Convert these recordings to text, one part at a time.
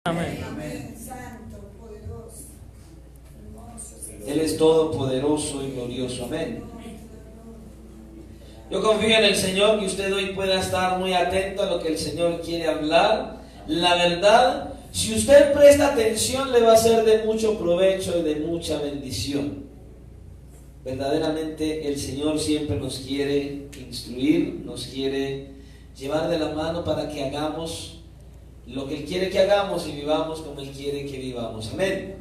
Amén. Él es todopoderoso y glorioso. Amén. Yo confío en el Señor que usted hoy pueda estar muy atento a lo que el Señor quiere hablar. La verdad, si usted presta atención, le va a ser de mucho provecho y de mucha bendición. Verdaderamente el Señor siempre nos quiere instruir, nos quiere llevar de la mano para que hagamos lo que Él quiere que hagamos y vivamos como Él quiere que vivamos. Amén.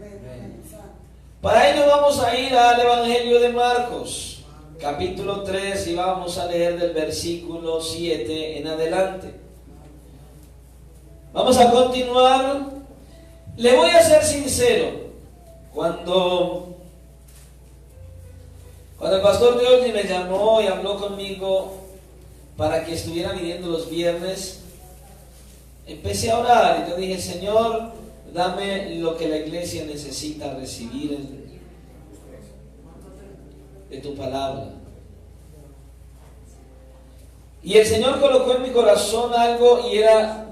Para ello vamos a ir al Evangelio de Marcos, capítulo 3, y vamos a leer del versículo 7 en adelante. Vamos a continuar. Le voy a ser sincero. Cuando el pastor Dios me llamó y habló conmigo para que estuviera viniendo los viernes, empecé a orar y yo dije: Señor, dame lo que la iglesia necesita recibir de tu palabra. Y el Señor colocó en mi corazón algo, y era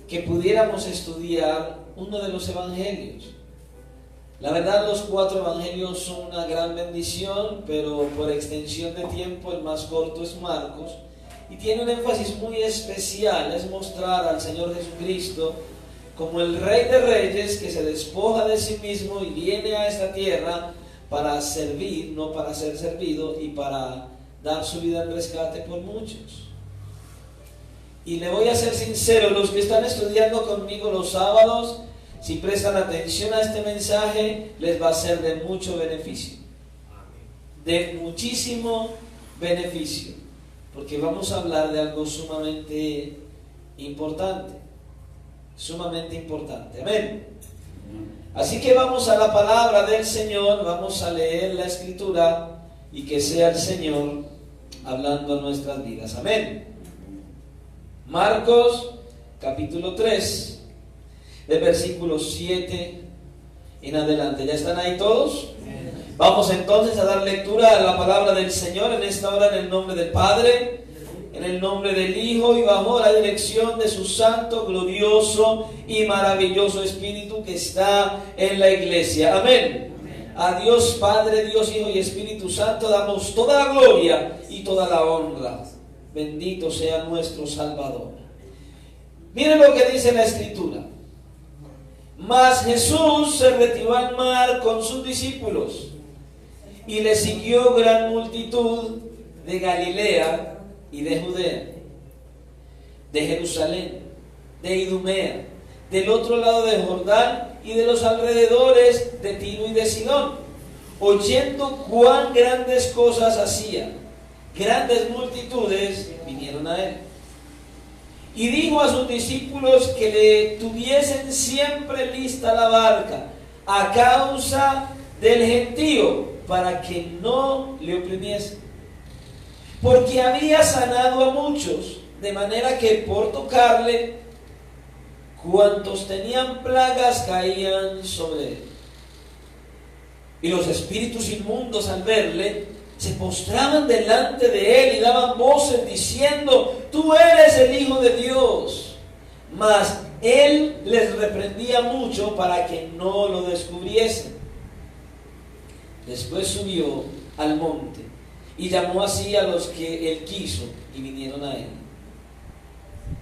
que pudiéramos estudiar uno de los evangelios. La verdad, los 4 evangelios son una gran bendición, pero por extensión de tiempo el más corto es Marcos, y tiene un énfasis muy especial: es mostrar al Señor Jesucristo como el Rey de Reyes, que se despoja de sí mismo y viene a esta tierra para servir, no para ser servido, y para dar su vida en rescate por muchos. Y le voy a ser sincero, los que están estudiando conmigo los sábados, si prestan atención a este mensaje, les va a ser de mucho beneficio, de muchísimo beneficio, porque vamos a hablar de algo sumamente importante, amén. Así que vamos a la palabra del Señor, vamos a leer la Escritura, y que sea el Señor hablando a nuestras vidas, amén. Marcos capítulo 3, de versículos 7 en adelante. ¿Ya están ahí todos? Vamos entonces a dar lectura a la palabra del Señor en esta hora, en el nombre del Padre, en el nombre del Hijo, y bajo la dirección de su santo, glorioso y maravilloso Espíritu que está en la iglesia. Amén. A Dios Padre, Dios Hijo y Espíritu Santo damos toda la gloria y toda la honra. Bendito sea nuestro Salvador. Miren lo que dice la Escritura. Mas Jesús se retiró al mar con sus discípulos, y le siguió gran multitud de Galilea y de Judea, de Jerusalén, de Idumea, del otro lado de Jordán y de los alrededores de Tiro y de Sidón, oyendo cuán grandes cosas hacía. Grandes multitudes vinieron a él. Y dijo a sus discípulos que le tuviesen siempre lista la barca a causa del gentío, para que no le oprimiesen, porque había sanado a muchos, de manera que por tocarle, cuantos tenían plagas caían sobre él. Y los espíritus inmundos, al verle, se postraban delante de él y daban voces diciendo: tú eres el Hijo de Dios. Mas él les reprendía mucho para que no lo descubriesen. Después subió al monte y llamó así a los que él quiso, y vinieron a él.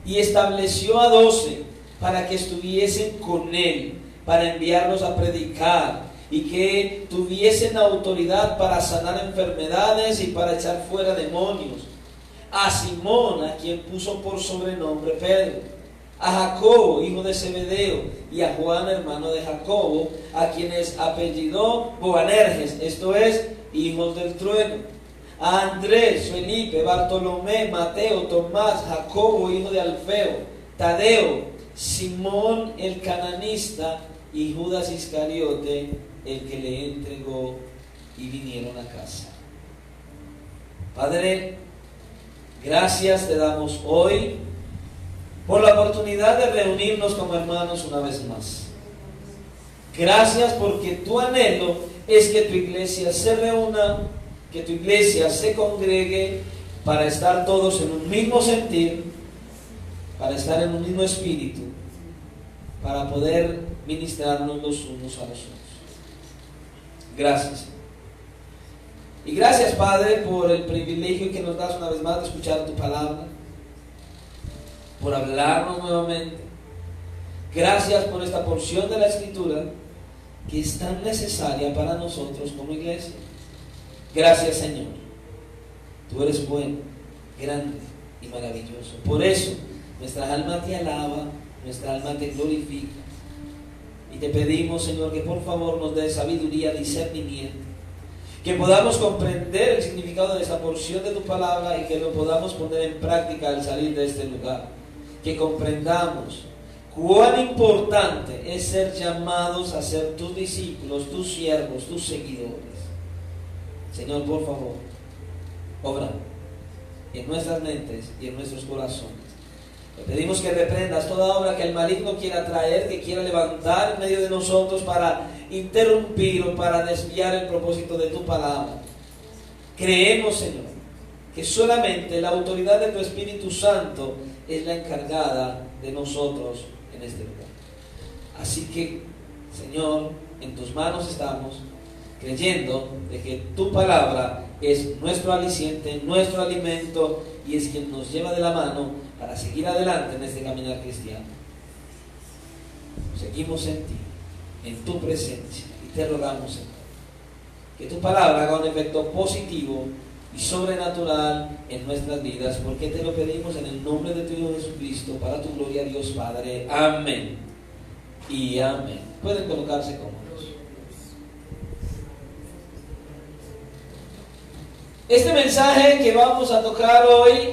Y estableció a 12 para que estuviesen con él, para enviarlos a predicar, y que tuviesen autoridad para sanar enfermedades y para echar fuera demonios. A Simón, a quien puso por sobrenombre Pedro, a Jacobo, hijo de Zebedeo, y a Juan, hermano de Jacobo, a quienes apellidó Boanerges, esto es, hijos del trueno, a Andrés, Felipe, Bartolomé, Mateo, Tomás, Jacobo, hijo de Alfeo, Tadeo, Simón el cananista, y Judas Iscariote, el que le entregó, y vinieron a casa. Padre, gracias te damos hoy por la oportunidad de reunirnos como hermanos una vez más. Gracias porque tu anhelo es que tu iglesia se reúna, que tu iglesia se congregue para estar todos en un mismo sentir, para estar en un mismo espíritu para poder ministrarnos los unos a los otros. Gracias. Y gracias, Padre, por el privilegio que nos das una vez más de escuchar tu palabra, por hablarnos nuevamente. Gracias por esta porción de la Escritura que es tan necesaria para nosotros como iglesia. Gracias, Señor. Tú eres bueno, grande y maravilloso. Por eso nuestra alma te alaba, nuestra alma te glorifica. Y te pedimos, Señor, que por favor nos dé sabiduría, discernimiento, que podamos comprender el significado de esta porción de tu palabra y que lo podamos poner en práctica al salir de este lugar. Que comprendamos cuán importante es ser llamados a ser tus discípulos, tus siervos, tus seguidores. Señor, por favor, obra en nuestras mentes y en nuestros corazones. Te pedimos que reprendas toda obra que el maligno quiera traer, que quiera levantar en medio de nosotros para interrumpir o para desviar el propósito de tu palabra. Creemos, Señor, que solamente la autoridad de tu Espíritu Santo es la encargada de nosotros en este lugar. Así que, Señor, en tus manos estamos, creyendo de que tu palabra es nuestro aliciente, nuestro alimento, y es quien nos lleva de la mano para seguir adelante en este caminar cristiano. Seguimos en ti, en tu presencia, y te rogamos, Señor, que tu palabra haga un efecto positivo y sobrenatural en nuestras vidas, porque te lo pedimos en el nombre de tu Hijo Jesucristo, para tu gloria, Dios Padre. Amén y amén. Pueden colocarse cómodos. Este mensaje que vamos a tocar hoy,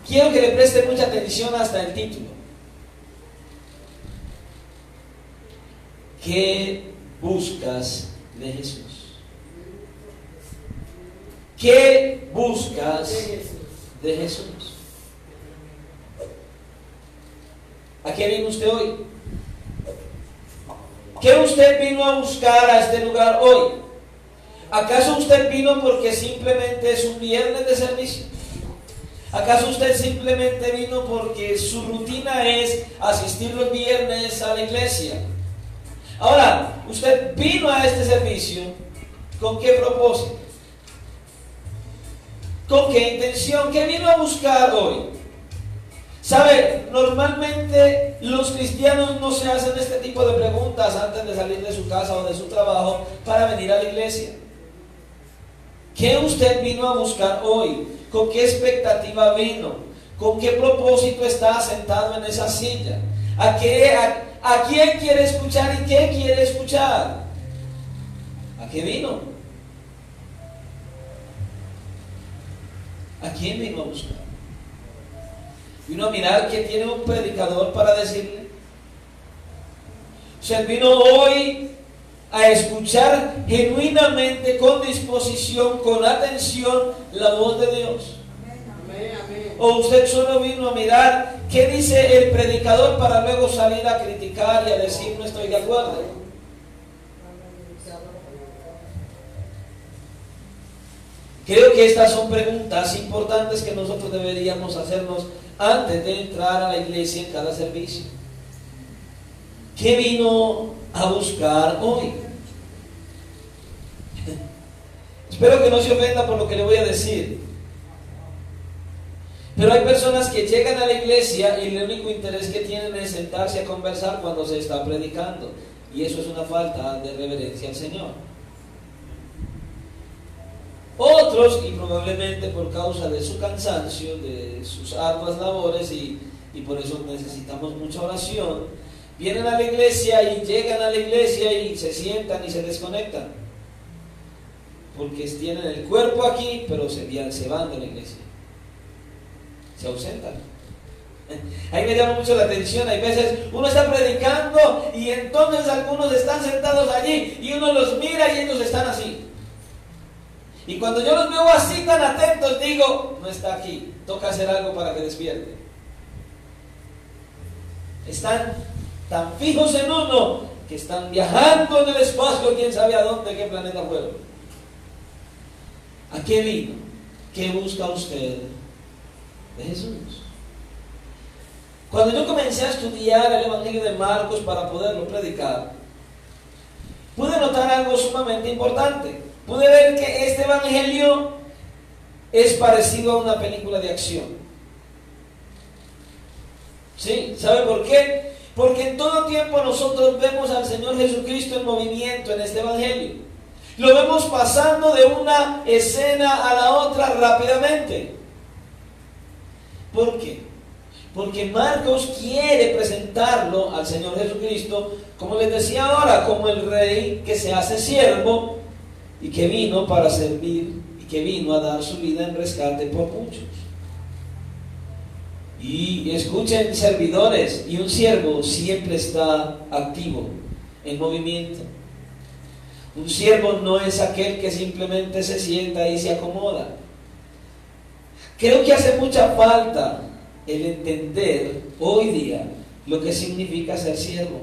quiero que le preste mucha atención hasta el título. ¿Qué buscas de Jesús? ¿Qué buscas de Jesús? ¿A qué vino usted hoy? ¿Qué usted vino a buscar a este lugar hoy? ¿Acaso usted vino porque simplemente es un viernes de servicio? ¿Acaso usted simplemente vino porque su rutina es asistir los viernes a la iglesia? Ahora, usted vino a este servicio, ¿con qué propósito? ¿Con qué intención? ¿Qué vino a buscar hoy? ¿Sabe? Normalmente los cristianos no se hacen este tipo de preguntas antes de salir de su casa o de su trabajo para venir a la iglesia. ¿Qué usted vino a buscar hoy? ¿Con qué expectativa vino? ¿Con qué propósito está sentado en esa silla? ¿A quién quiere escuchar y qué quiere escuchar? ¿A qué vino? ¿A quién vino a buscar? ¿Vino a mirar qué tiene un predicador para decirle? ¿Se vino hoy a escuchar genuinamente, con disposición, con atención, la voz de Dios? ¿O usted solo vino a mirar qué dice el predicador para luego salir a criticar y a decir no estoy de acuerdo? Creo que estas son preguntas importantes que nosotros deberíamos hacernos antes de entrar a la iglesia en cada servicio. ¿Qué vino a buscar hoy? Espero que no se ofenda por lo que le voy a decir, pero hay personas que llegan a la iglesia y el único interés que tienen es sentarse a conversar cuando se está predicando, y eso es una falta de reverencia al Señor. Otros, y probablemente por causa de su cansancio, de sus arduas labores, y por eso necesitamos mucha oración, vienen a la iglesia y llegan a la iglesia y se sientan y se desconectan, porque tienen el cuerpo aquí, pero se van de la iglesia, se ausentan. Ahí me llama mucho la atención. Hay veces uno está predicando y entonces algunos están sentados allí y uno los mira y ellos están así. Y cuando yo los veo así tan atentos, digo, no está aquí, toca hacer algo para que despierte. Están tan fijos en uno que están viajando en el espacio, quién sabe a dónde, qué planeta fueron. ¿A qué vino? ¿Qué busca usted de Jesús? Cuando yo comencé a estudiar el Evangelio de Marcos para poderlo predicar, pude notar algo sumamente importante. Pude ver que este Evangelio es parecido a una película de acción. ¿Sí? ¿Sabe por qué? Porque en todo tiempo nosotros vemos al Señor Jesucristo en movimiento en este Evangelio. Lo vemos pasando de una escena a la otra rápidamente. ¿Por qué? Porque Marcos quiere presentarlo al Señor Jesucristo, como les decía ahora, como el rey que se hace siervo y que vino para servir y que vino a dar su vida en rescate por muchos. Y escuchen, servidores, y un siervo siempre está activo, en movimiento. Un siervo no es aquel que simplemente se sienta y se acomoda. Creo que hace mucha falta el entender hoy día lo que significa ser siervo.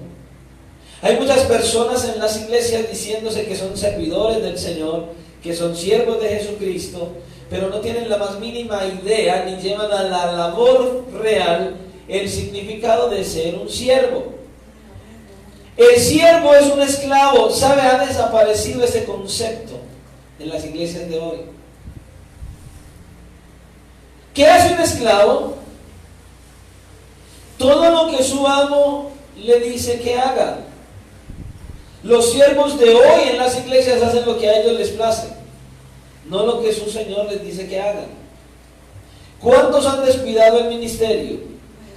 Hay muchas personas en las iglesias diciéndose que son servidores del Señor, que son siervos de Jesucristo, pero no tienen la más mínima idea ni llevan a la labor real el significado de ser un siervo. El siervo es un esclavo. ¿Sabe? Ha desaparecido ese concepto en las iglesias de hoy. ¿Qué hace un esclavo? Todo lo que su amo le dice que haga. Los siervos de hoy en las iglesias hacen lo que a ellos les place, no lo que su Señor les dice que hagan. ¿Cuántos han descuidado el ministerio?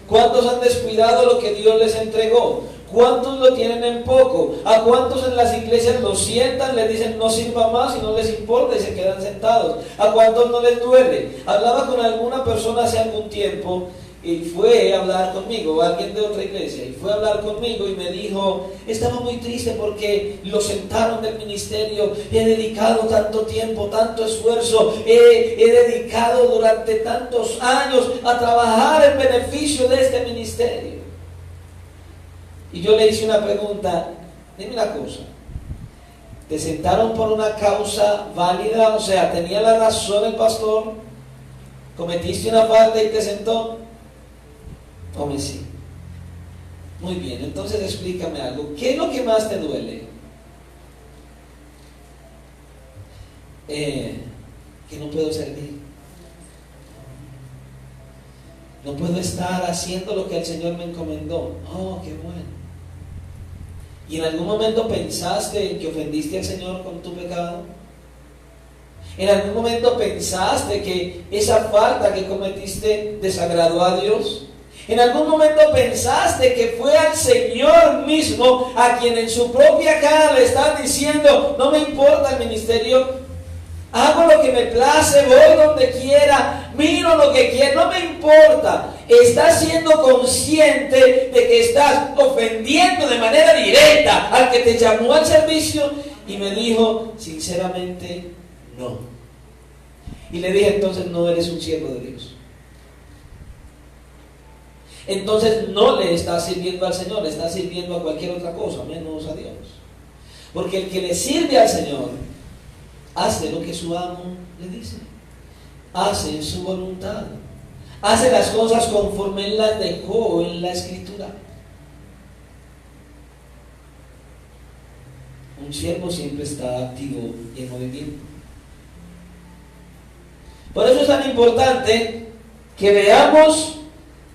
¿Cuántos han descuidado lo que Dios les entregó? ¿Cuántos lo tienen en poco? ¿A cuántos en las iglesias los sientan, les dicen no sirva más y no les importa y se quedan sentados? ¿A cuántos no les duele? Hablaba con alguna persona hace algún tiempo y fue a hablar conmigo, alguien de otra iglesia, y fue a hablar conmigo y me dijo, estaba muy triste porque lo sentaron del ministerio, he dedicado tanto tiempo, tanto esfuerzo, he dedicado durante tantos años a trabajar en beneficio de este ministerio. Y yo le hice una pregunta, dime una cosa, ¿te sentaron por una causa válida? O sea, ¿tenía la razón el pastor? ¿Cometiste una falta y te sentó? Hombre, sí. Muy bien, entonces explícame algo. ¿Qué es lo que más te duele? Que no puedo servir. No puedo estar haciendo lo que el Señor me encomendó. Oh, qué bueno. ¿Y en algún momento pensaste que ofendiste al Señor con tu pecado? ¿En algún momento pensaste que esa falta que cometiste desagradó a Dios? ¿En algún momento pensaste que fue al Señor mismo a quien en su propia cara le están diciendo, no me importa el ministerio, hago lo que me place, voy donde quiera, miro lo que quiera, no me importa? Estás siendo consciente de que estás ofendiendo de manera directa al que te llamó al servicio. Y me dijo, sinceramente, no. Y le dije, entonces no eres un siervo de Dios. Entonces no le estás sirviendo al Señor, le estás sirviendo a cualquier otra cosa, menos a Dios. Porque el que le sirve al Señor hace lo que su amo le dice, hace su voluntad, hace las cosas conforme Él las dejó en la Escritura. Un siervo siempre está activo y en movimiento. Por eso es tan importante que veamos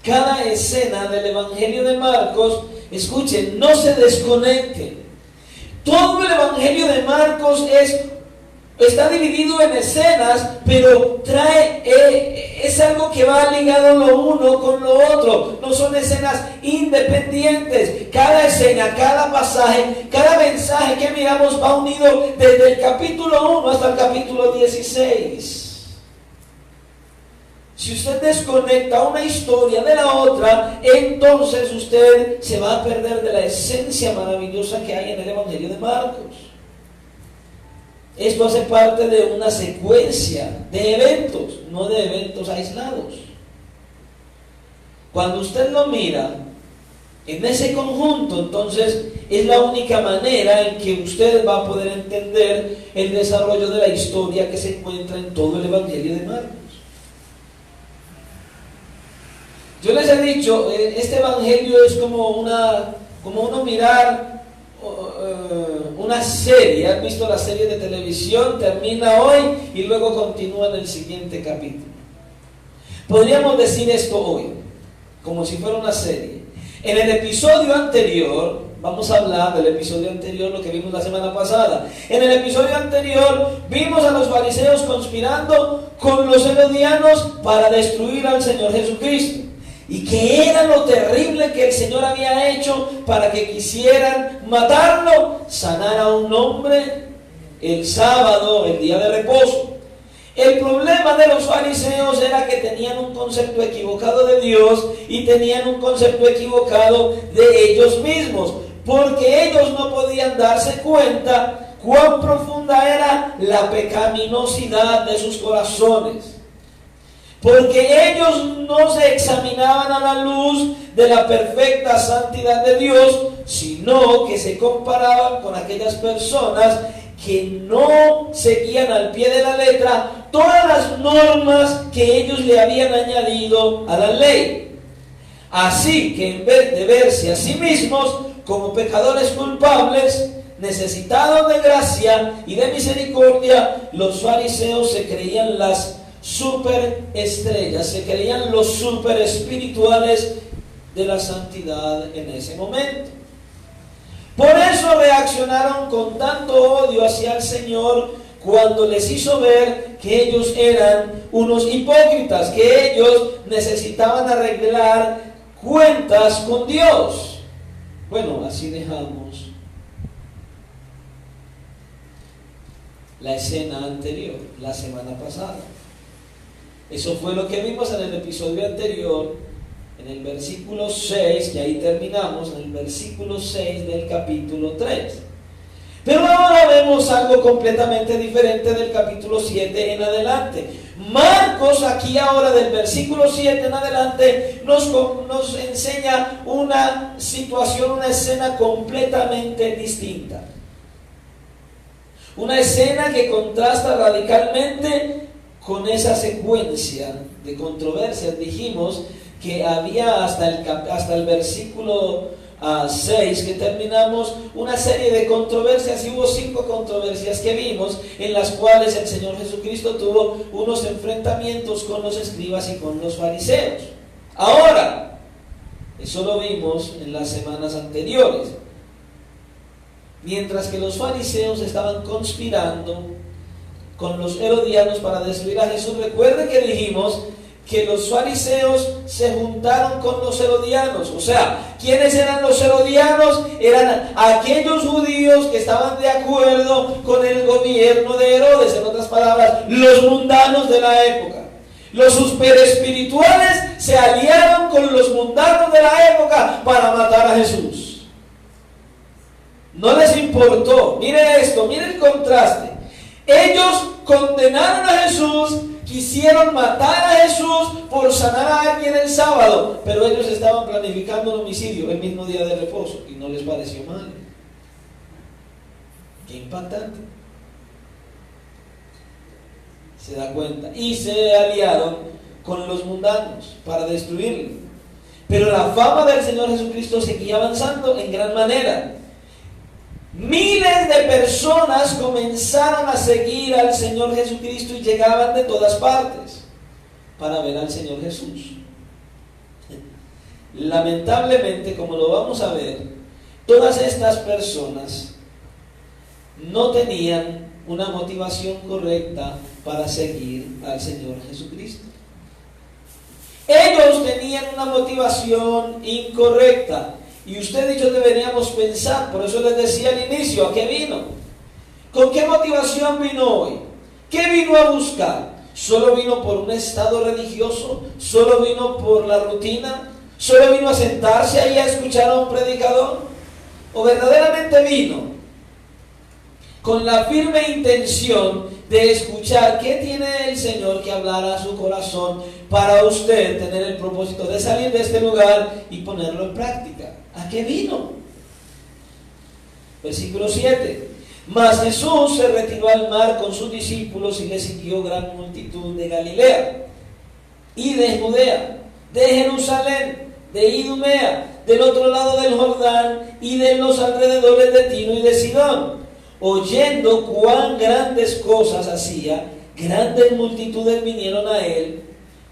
cada escena del Evangelio de Marcos. Escuchen, no se desconecten. Todo el Evangelio de Marcos está dividido en escenas, pero es algo que va ligado lo uno con lo otro. No son escenas independientes. Cada escena, cada pasaje, cada mensaje que miramos va unido desde el capítulo 1 hasta el capítulo 16. Si usted desconecta una historia de la otra, entonces usted se va a perder de la esencia maravillosa que hay en el Evangelio de Marcos. Esto hace parte de una secuencia de eventos, no de eventos aislados. Cuando usted lo mira en ese conjunto, entonces es la única manera en que usted va a poder entender el desarrollo de la historia que se encuentra en todo el Evangelio de Marcos. Yo les he dicho, este evangelio es como uno mirar una serie. ¿Han visto la serie de televisión? Termina hoy y luego continúa en el siguiente capítulo. Podríamos decir esto hoy, como si fuera una serie. En el episodio anterior, vamos a hablar del episodio anterior, lo que vimos la semana pasada. En el episodio anterior vimos a los fariseos conspirando con los herodianos para destruir al Señor Jesucristo. Y que era lo terrible que el Señor había hecho para que quisieran matarlo, sanar a un hombre el sábado, el día de reposo. El problema de los fariseos era que tenían un concepto equivocado de Dios y tenían un concepto equivocado de ellos mismos, porque ellos no podían darse cuenta cuán profunda era la pecaminosidad de sus corazones. Porque ellos no se examinaban a la luz de la perfecta santidad de Dios, sino que se comparaban con aquellas personas que no seguían al pie de la letra todas las normas que ellos le habían añadido a la ley. Así que en vez de verse a sí mismos como pecadores culpables, necesitados de gracia y de misericordia, los fariseos se creían las superestrellas, se creían los super espirituales de la santidad en ese momento. Por eso reaccionaron con tanto odio hacia el Señor cuando les hizo ver que ellos eran unos hipócritas, que ellos necesitaban arreglar cuentas con Dios. Bueno, así dejamos la escena anterior, la semana pasada. Eso fue lo que vimos en el episodio anterior, en el versículo 6, que ahí terminamos, en el versículo 6 del capítulo 3. Pero ahora vemos algo completamente diferente del capítulo 7 en adelante. Marcos aquí ahora del versículo 7 en adelante nos enseña una situación, una escena completamente distinta. Una escena que contrasta radicalmente con esa secuencia de controversias. Dijimos que había hasta el versículo 6 que terminamos una serie de controversias, y hubo 5 controversias que vimos, en las cuales el Señor Jesucristo tuvo unos enfrentamientos con los escribas y con los fariseos. Ahora, eso lo vimos en las semanas anteriores. Mientras que los fariseos estaban conspirando con los herodianos para destruir a Jesús, recuerden que dijimos que los fariseos se juntaron con los herodianos. O sea, ¿quiénes eran los herodianos? Eran aquellos judíos que estaban de acuerdo con el gobierno de Herodes. En otras palabras, los mundanos de la época. Los superespirituales se aliaron con los mundanos de la época para matar a Jesús. No les importó. Mire esto, mire el contraste. Ellos condenaron a Jesús, quisieron matar a Jesús por sanar a alguien el sábado, pero ellos estaban planificando un homicidio el mismo día de reposo y no les pareció mal. Qué impactante. Se da cuenta. Y se aliaron con los mundanos para destruirlo. Pero la fama del Señor Jesucristo seguía avanzando en gran manera. Miles de personas comenzaron a seguir al Señor Jesucristo y llegaban de todas partes para ver al Señor Jesús. Lamentablemente, como lo vamos a ver, todas estas personas no tenían una motivación correcta para seguir al Señor Jesucristo. Ellos tenían una motivación incorrecta. Y usted y yo deberíamos pensar, por eso les decía al inicio, ¿a qué vino? ¿Con qué motivación vino hoy? ¿Qué vino a buscar? ¿Solo vino por un estado religioso? ¿Solo vino por la rutina? ¿Solo vino a sentarse ahí a escuchar a un predicador? ¿O verdaderamente vino con la firme intención de escuchar qué tiene el Señor que hablar a su corazón para usted tener el propósito de salir de este lugar y ponerlo en práctica? ¿A qué vino? Versículo 7. Mas Jesús se retiró al mar con sus discípulos y le siguió gran multitud de Galilea y de Judea, de Jerusalén, de Idumea, del otro lado del Jordán y de los alrededores de Tiro y de Sidón. Oyendo cuán grandes cosas hacía, grandes multitudes vinieron a él,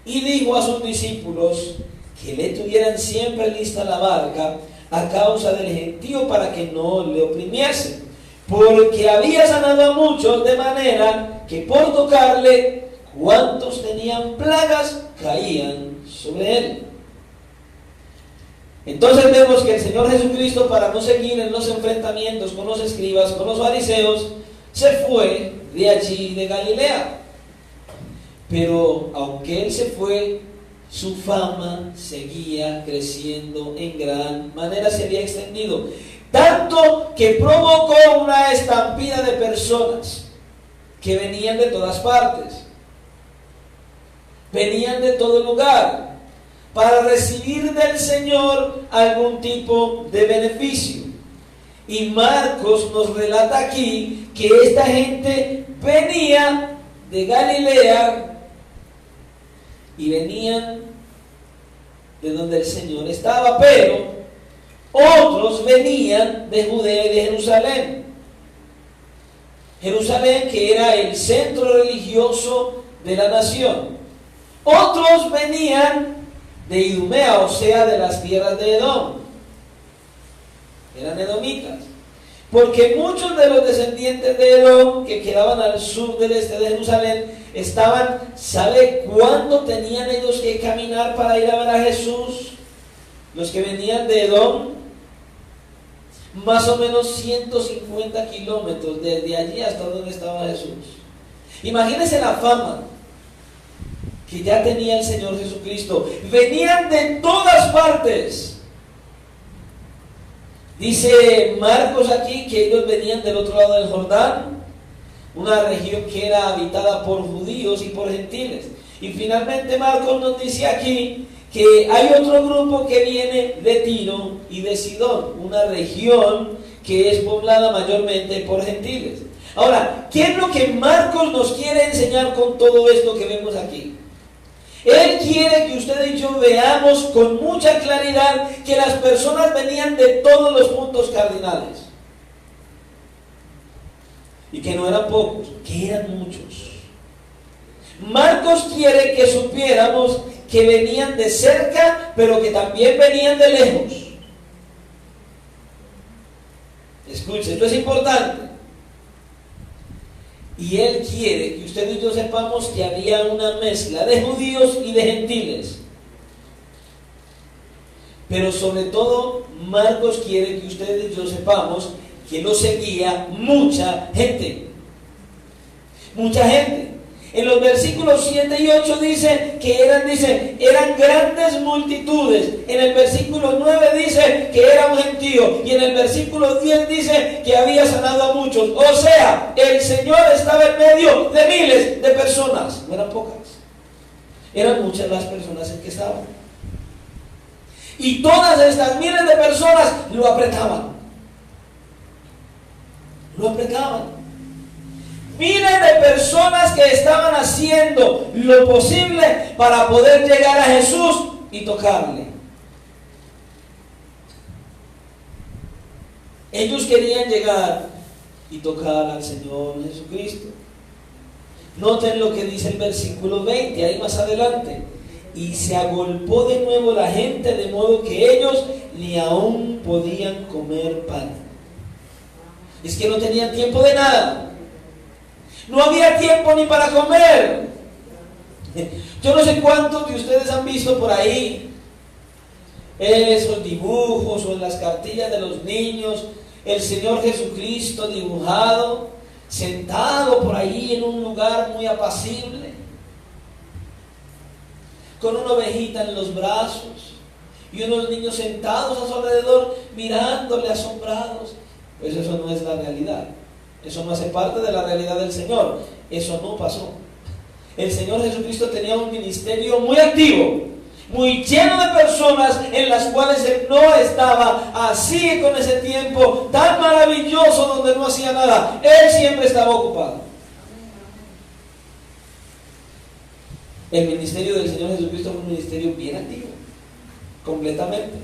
y dijo a sus discípulos que le tuvieran siempre lista la barca a causa del gentío para que no le oprimiese, porque había sanado a muchos, de manera que por tocarle, cuantos tenían plagas caían sobre él. Entonces vemos que el Señor Jesucristo, para no seguir en los enfrentamientos con los escribas, con los fariseos, se fue de allí, de Galilea. Pero aunque él se fue, su fama seguía creciendo en gran manera, se había extendido, tanto que provocó una estampida de personas que venían de todas partes, venían de todo lugar, para recibir del Señor algún tipo de beneficio. Y Marcos nos relata aquí que esta gente venía de Galilea y venían de donde el Señor estaba, pero otros venían de Judea y de Jerusalén. Jerusalén, que era el centro religioso de la nación. Otros venían de Idumea, o sea, de las tierras de Edom. Eran edomitas. Porque muchos de los descendientes de Edom, que quedaban al sur del este de Jerusalén, ¿sabe cuándo tenían ellos que caminar para ir a ver a Jesús? Los que venían de Edom, más o menos 150 kilómetros desde allí hasta donde estaba Jesús. Imagínense la fama que ya tenía el Señor Jesucristo. Venían de todas partes. Dice Marcos aquí que ellos venían del otro lado del Jordán, una región que era habitada por judíos y por gentiles. Y finalmente Marcos nos dice aquí que hay otro grupo que viene de Tiro y de Sidón, una región que es poblada mayormente por gentiles. Ahora, ¿qué es lo que Marcos nos quiere enseñar con todo esto que vemos aquí? Él quiere que usted y yo veamos con mucha claridad que las personas venían de todos los puntos cardinales. Y que no eran pocos, que eran muchos. Marcos quiere que supiéramos que venían de cerca, pero que también venían de lejos. Escuche, esto es importante. Y él quiere que usted y yo sepamos que había una mezcla de judíos y de gentiles. Pero sobre todo, Marcos quiere que usted y yo sepamos que lo seguía mucha gente. Mucha gente. En los versículos 7 y 8 dice que eran grandes multitudes. En el versículo 9 dice que era un gentío. Y en el versículo 10 dice que había sanado a muchos. O sea, el Señor estaba en medio de miles de personas. No eran pocas. Eran muchas las personas en que estaban. Y todas estas miles de personas lo apretaban. Lo apretaban. Miles de personas que estaban haciendo lo posible para poder llegar a Jesús y tocarle. Ellos querían llegar y tocar al Señor Jesucristo. Noten lo que dice el versículo 20, ahí más adelante. Y se agolpó de nuevo la gente, de modo que ellos ni aún podían comer pan. Es que no tenían tiempo de nada. No había tiempo ni para comer. Yo no sé cuántos de ustedes han visto por ahí esos dibujos o en las cartillas de los niños, el Señor Jesucristo dibujado, sentado por ahí en un lugar muy apacible, con una ovejita en los brazos y unos niños sentados a su alrededor mirándole asombrados. Pues eso no es la realidad. Eso no hace parte de la realidad del Señor. Eso no pasó. El Señor Jesucristo tenía un ministerio muy activo, muy lleno de personas en las cuales Él no estaba así con ese tiempo tan maravilloso donde no hacía nada. Él siempre estaba ocupado. El ministerio del Señor Jesucristo fue un ministerio bien activo, completamente.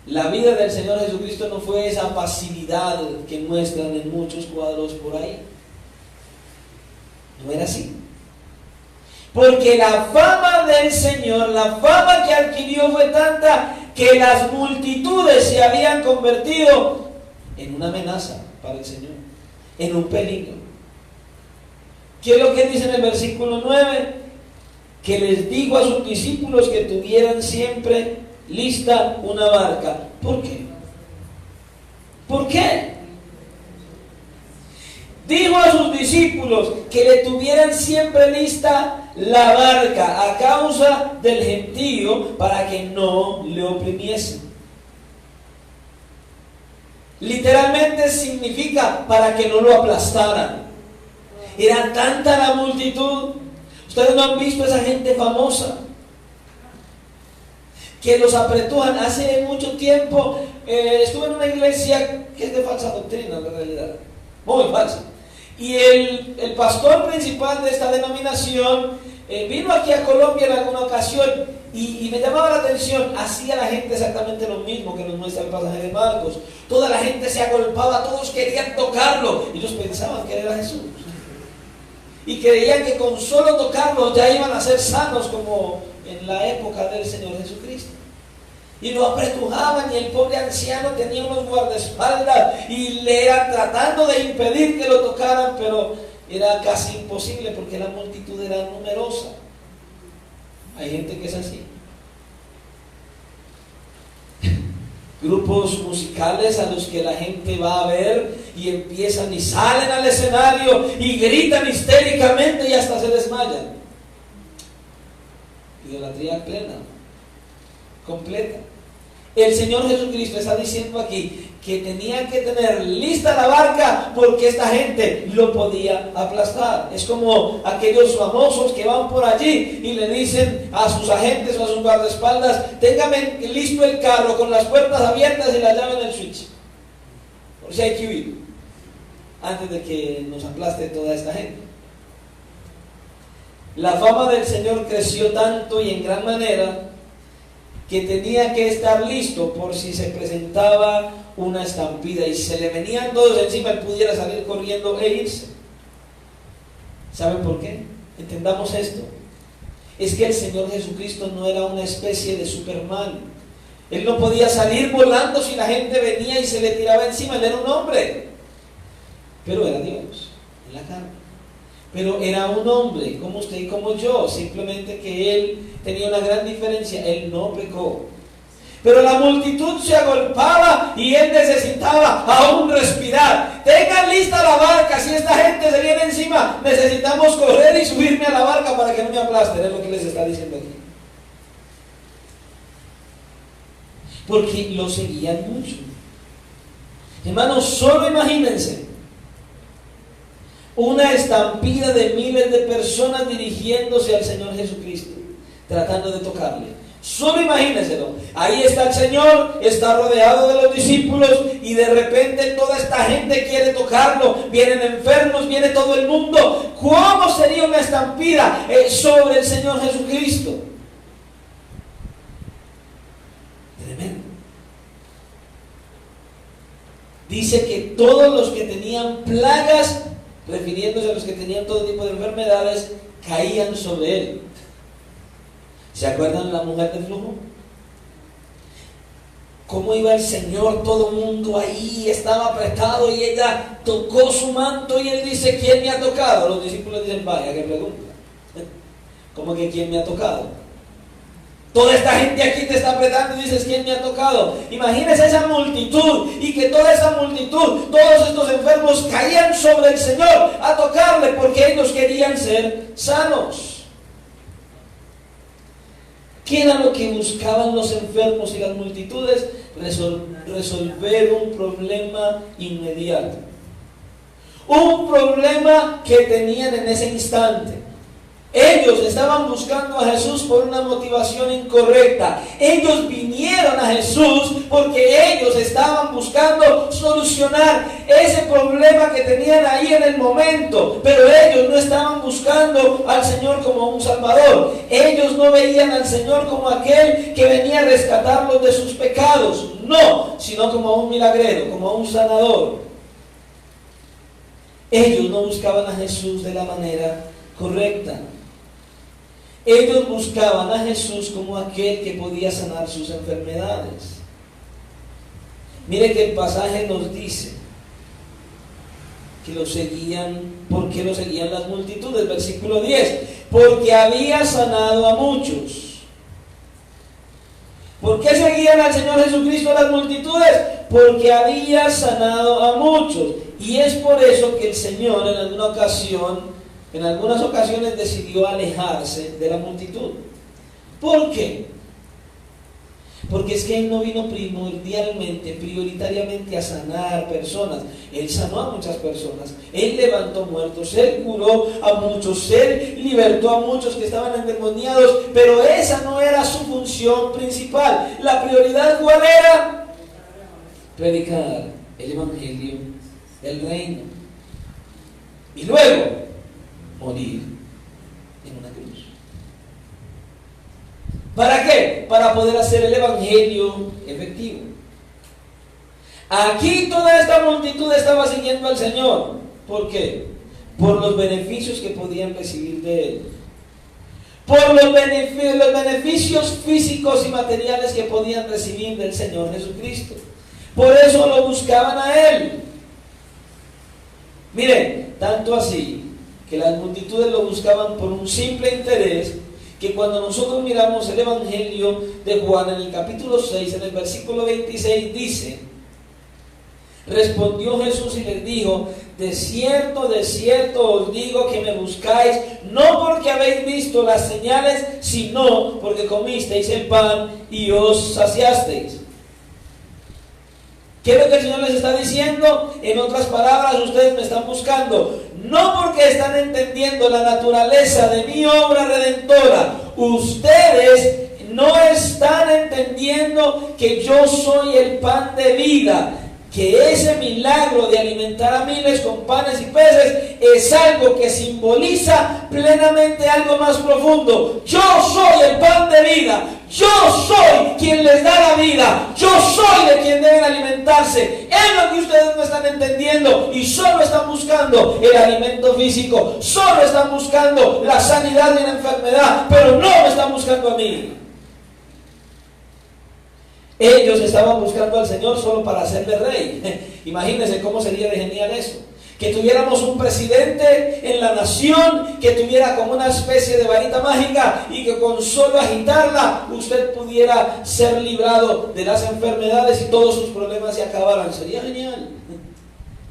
La vida del Señor Jesucristo no fue esa pasividad que muestran en muchos cuadros por ahí. No era así. Porque la fama del Señor, la fama que adquirió fue tanta que las multitudes se habían convertido en una amenaza para el Señor, en un peligro. ¿Qué es lo que dice en el versículo 9? Que les dijo a sus discípulos que tuvieran siempre lista una barca. ¿Por qué? ¿Por qué? Dijo a sus discípulos que le tuvieran siempre lista la barca a causa del gentío para que no le oprimiesen. Literalmente significa para que no lo aplastaran. Era tanta la multitud. Ustedes no han visto a esa gente famosa que los apretujan. Hace mucho tiempo estuve en una iglesia que es de falsa doctrina, en realidad, muy falsa. Y el pastor principal de esta denominación vino aquí a Colombia en alguna ocasión y me llamaba la atención. Hacía la gente exactamente lo mismo que nos muestra el pasaje de Marcos. Toda la gente se agolpaba, todos querían tocarlo. Ellos pensaban que era Jesús y creían que con solo tocarlo ya iban a ser sanos, como en la época del Señor Jesucristo. Y lo apretujaban, y el pobre anciano tenía unos guardaespaldas y le eran tratando de impedir que lo tocaran, pero era casi imposible porque la multitud era numerosa. Hay gente que es así. Grupos musicales a los que la gente va a ver y empiezan y salen al escenario y gritan histéricamente y hasta se desmayan. Idolatría plena, completa. El Señor Jesucristo está diciendo aquí que tenían que tener lista la barca porque esta gente lo podía aplastar. Es como aquellos famosos que van por allí y le dicen a sus agentes o a sus guardaespaldas: téngame listo el carro con las puertas abiertas y la llave en el switch, por si hay que huir, antes de que nos aplaste toda esta gente. La fama del Señor creció tanto y en gran manera que tenía que estar listo por si se presentaba una estampida y se le venían todos encima, él pudiera salir corriendo e irse. ¿Saben por qué? Entendamos esto. Es que el Señor Jesucristo no era una especie de Superman. Él no podía salir volando si la gente venía y se le tiraba encima. Él era un hombre, pero era Dios en la carne. Pero era un hombre como usted y como yo, simplemente que él tenía una gran diferencia: él no pecó. Pero la multitud se agolpaba y él necesitaba aún respirar. Tengan lista la barca, si esta gente se viene encima, necesitamos correr y subirme a la barca para que no me aplasten. Es lo que les está diciendo aquí. Porque lo seguían mucho. Hermanos, solo imagínense una estampida de miles de personas dirigiéndose al Señor Jesucristo, tratando de tocarle. Solo imagínenselo. Ahí está el Señor, está rodeado de los discípulos y de repente toda esta gente quiere tocarlo. Vienen enfermos, viene todo el mundo. ¿Cómo sería una estampida sobre el Señor Jesucristo? Tremendo. Dice que todos los que tenían plagas, refiriéndose a los que tenían todo tipo de enfermedades, caían sobre él. ¿Se acuerdan de la mujer del flujo? ¿Cómo iba el Señor? Todo el mundo ahí estaba apretado y ella tocó su manto y él dice: ¿quién me ha tocado? Los discípulos dicen: vaya, qué pregunta. ¿Cómo que quién me ha tocado? Toda esta gente aquí te está apretando y dices: ¿quién me ha tocado? Imagínense esa multitud, y que toda esa multitud, todos estos enfermos caían sobre el Señor a tocarle porque ellos querían ser sanos. ¿Qué era lo que buscaban los enfermos y las multitudes? Resolver un problema inmediato. Un problema que tenían en ese instante. Ellos estaban buscando a Jesús por una motivación incorrecta. Ellos vinieron a Jesús porque ellos estaban buscando solucionar ese problema que tenían ahí en el momento. Pero ellos no estaban buscando al Señor como un Salvador. Ellos no veían al Señor como aquel que venía a rescatarlos de sus pecados. No, sino como un milagrero, como un sanador. Ellos no buscaban a Jesús de la manera correcta. Ellos buscaban a Jesús como aquel que podía sanar sus enfermedades. Mire que el pasaje nos dice que lo seguían. ¿Por qué lo seguían las multitudes? Versículo 10. Porque había sanado a muchos. ¿Por qué seguían al Señor Jesucristo las multitudes? Porque había sanado a muchos. Y es por eso que el Señor en algunas ocasiones decidió alejarse de la multitud. ¿Por qué? Porque es que Él no vino prioritariamente a sanar personas. Él sanó a muchas personas. Él levantó muertos, Él curó a muchos, Él libertó a muchos que estaban endemoniados, pero esa no era su función principal. La prioridad, ¿cuál era? Predicar el Evangelio del Reino. Y luego morir en una cruz. ¿Para qué? Para poder hacer el Evangelio efectivo. Aquí toda esta multitud estaba siguiendo al Señor. ¿Por qué? Por los beneficios que podían recibir de Él. Por los beneficios físicos y materiales que podían recibir del Señor Jesucristo. Por eso lo buscaban a Él. Miren, tanto así que las multitudes lo buscaban por un simple interés, que cuando nosotros miramos el Evangelio de Juan en el capítulo 6, en el versículo 26 dice: respondió Jesús y les dijo: de cierto os digo que me buscáis, no porque habéis visto las señales, sino porque comisteis el pan y os saciasteis. ¿Qué es lo que el Señor les está diciendo? En otras palabras, ustedes me están buscando no porque están entendiendo la naturaleza de mi obra redentora. Ustedes no están entendiendo que yo soy el pan de vida, que ese milagro de alimentar a miles con panes y peces es algo que simboliza plenamente algo más profundo. Yo soy el pan de vida. Yo soy quien les da la vida. Yo soy de quien deben alimentarse. Es lo que ustedes no están entendiendo y solo están buscando el alimento físico. Solo están buscando la sanidad de una enfermedad, pero no me están buscando a mí. Ellos estaban buscando al Señor solo para hacerle rey. Imagínense cómo sería de genial eso. Que tuviéramos un presidente en la nación que tuviera como una especie de varita mágica y que con solo agitarla usted pudiera ser librado de las enfermedades y todos sus problemas se acabaran. Sería genial.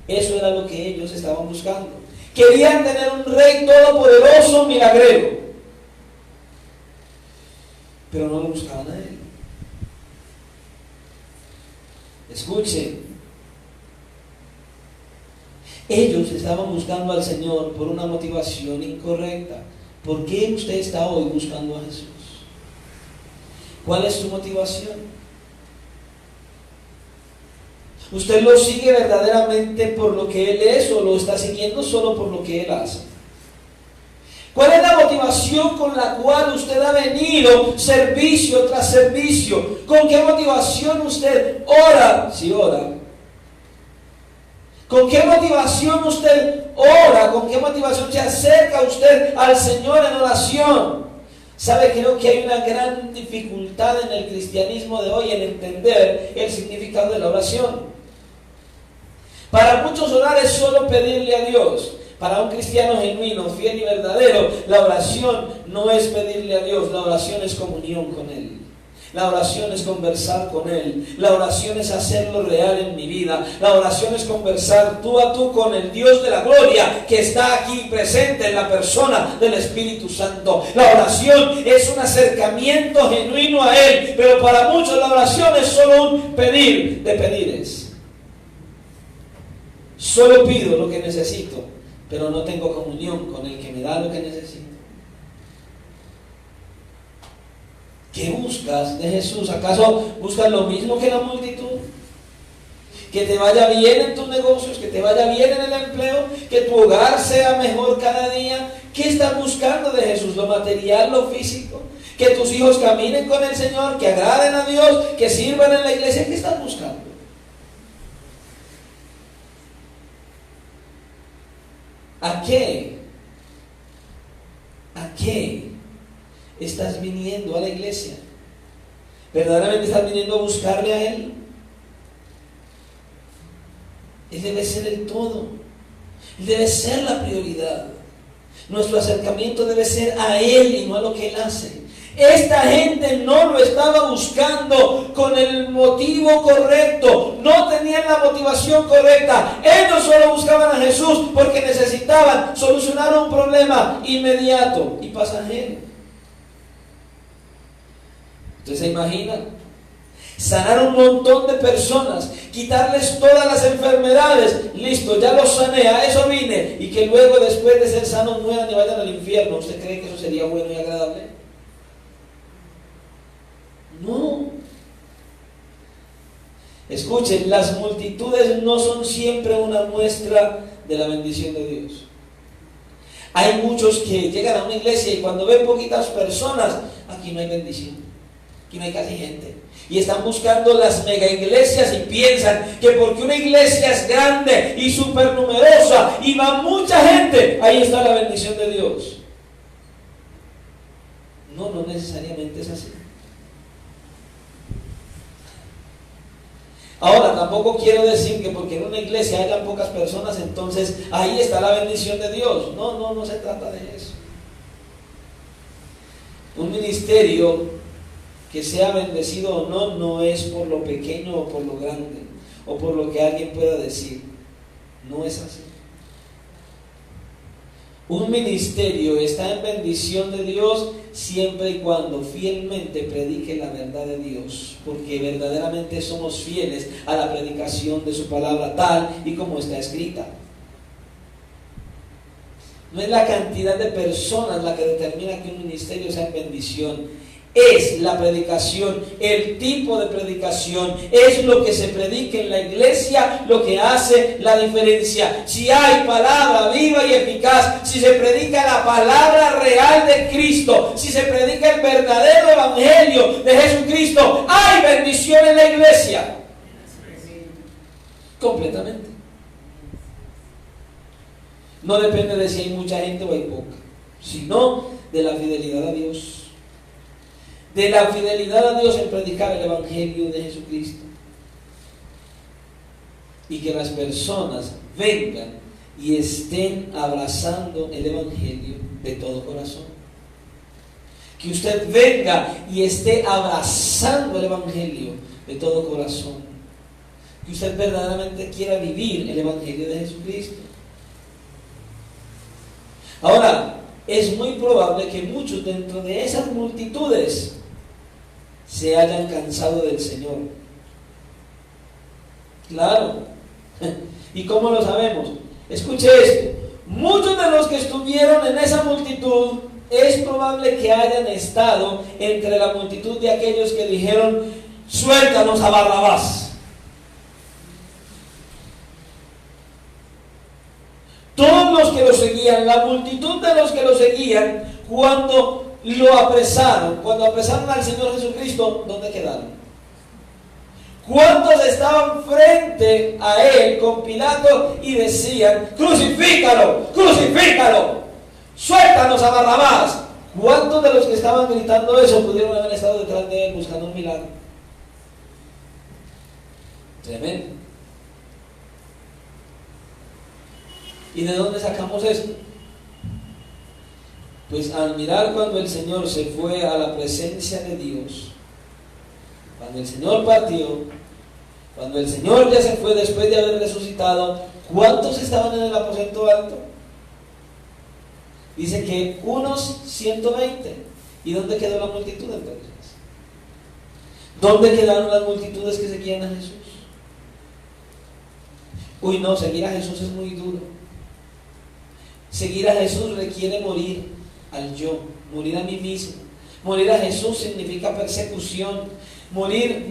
Eso era lo que ellos estaban buscando. Querían tener un rey todopoderoso, milagrero, pero no lo buscaban a Él. Escuchen, ellos estaban buscando al Señor por una motivación incorrecta. ¿Por qué usted está hoy buscando a Jesús? ¿Cuál es su motivación? ¿Usted lo sigue verdaderamente por lo que Él es o lo está siguiendo solo por lo que Él hace? ¿Cuál es la motivación con la cual usted ha venido servicio tras servicio? ¿Con qué motivación usted ora? Si ora. ¿Con qué motivación usted ora? ¿Con qué motivación se acerca usted al Señor en oración? ¿Sabe? Creo que hay una gran dificultad en el cristianismo de hoy en entender el significado de la oración. Para muchos orar es solo pedirle a Dios. Para un cristiano genuino, fiel y verdadero, la oración no es pedirle a Dios, la oración es comunión con Él. La oración es conversar con Él. La oración es hacerlo real en mi vida. La oración es conversar tú a tú con el Dios de la gloria que está aquí presente en la persona del Espíritu Santo. La oración es un acercamiento genuino a Él, pero para muchos la oración es solo un pedir de pedires. Solo pido lo que necesito, pero no tengo comunión con el que me da lo que necesito. ¿Qué buscas de Jesús? ¿Acaso buscas lo mismo que la multitud? Que te vaya bien en tus negocios, que te vaya bien en el empleo, que tu hogar sea mejor cada día. ¿Qué estás buscando de Jesús? ¿Lo material, lo físico? Que tus hijos caminen con el Señor, que agraden a Dios, que sirvan en la iglesia. ¿Qué estás buscando? ¿A qué? ¿A qué estás viniendo a la iglesia? ¿Verdaderamente estás viniendo a buscarle a Él? Él debe ser el todo. Él debe ser la prioridad. Nuestro acercamiento debe ser a Él y no a lo que Él hace. Esta gente no lo estaba buscando con el motivo correcto. No tenían la motivación correcta. Ellos solo buscaban a Jesús porque necesitaban solucionar un problema inmediato y pasajero. ¿Ustedes se imaginan? Sanar un montón de personas, quitarles todas las enfermedades, listo, ya los sané, a eso vine, y que luego después de ser sanos mueran y vayan al infierno. ¿Usted cree que eso sería bueno y agradable? No. Escuchen, las multitudes no son siempre una muestra de la bendición de Dios. Hay muchos que llegan a una iglesia y cuando ven poquitas personas, aquí no hay bendición, aquí no hay casi gente. Y están buscando las mega iglesias y piensan que porque una iglesia es grande y súper numerosa y va mucha gente, ahí está la bendición de Dios. No, no necesariamente es así. Ahora, tampoco quiero decir que porque en una iglesia hayan pocas personas, entonces ahí está la bendición de Dios. No, no se trata de eso. Un ministerio que sea bendecido o no, no es por lo pequeño o por lo grande, o por lo que alguien pueda decir. No es así. Un ministerio está en bendición de Dios siempre y cuando fielmente predique la verdad de Dios, porque verdaderamente somos fieles a la predicación de su palabra tal y como está escrita. No es la cantidad de personas la que determina que un ministerio sea en bendición. Es la predicación, el tipo de predicación, es lo que se predica en la iglesia lo que hace la diferencia. Si hay palabra viva y eficaz, si se predica la palabra real de Cristo, si se predica el verdadero evangelio de Jesucristo, hay bendición en la iglesia. Completamente. No depende de si hay mucha gente o hay poca, sino de la fidelidad a Dios. De la fidelidad a Dios en predicar el evangelio de Jesucristo. Y que las personas vengan y estén abrazando el evangelio de todo corazón. Que usted venga y esté abrazando el evangelio de todo corazón. Que usted verdaderamente quiera vivir el evangelio de Jesucristo. Ahora, es muy probable que muchos dentro de esas multitudes se hayan cansado del Señor. Claro. ¿Y cómo lo sabemos? Escuche esto. Muchos de los que estuvieron en esa multitud, es probable que hayan estado entre la multitud de aquellos que dijeron: suéltanos a Barrabás. Todos los que lo seguían, la multitud de los que lo seguían, cuando lo apresaron, cuando apresaron al Señor Jesucristo, ¿dónde quedaron? ¿Cuántos estaban frente a Él con Pilato y decían: crucifícalo, crucifícalo, suéltanos a Barrabás? ¿Cuántos de los que estaban gritando eso pudieron haber estado detrás de Él buscando un milagro? Tremendo. ¿Y de dónde sacamos esto? Pues al mirar cuando el Señor se fue a la presencia de Dios, cuando el Señor partió, cuando el Señor ya se fue después de haber resucitado, ¿cuántos estaban en el aposento alto? Dice que unos 120. ¿Y dónde quedó la multitud entonces? ¿Dónde quedaron las multitudes que seguían a Jesús? Uy, no, seguir a Jesús es muy duro. Seguir a Jesús requiere morir al yo, morir a mí mismo. Morir a Jesús significa persecución. Morir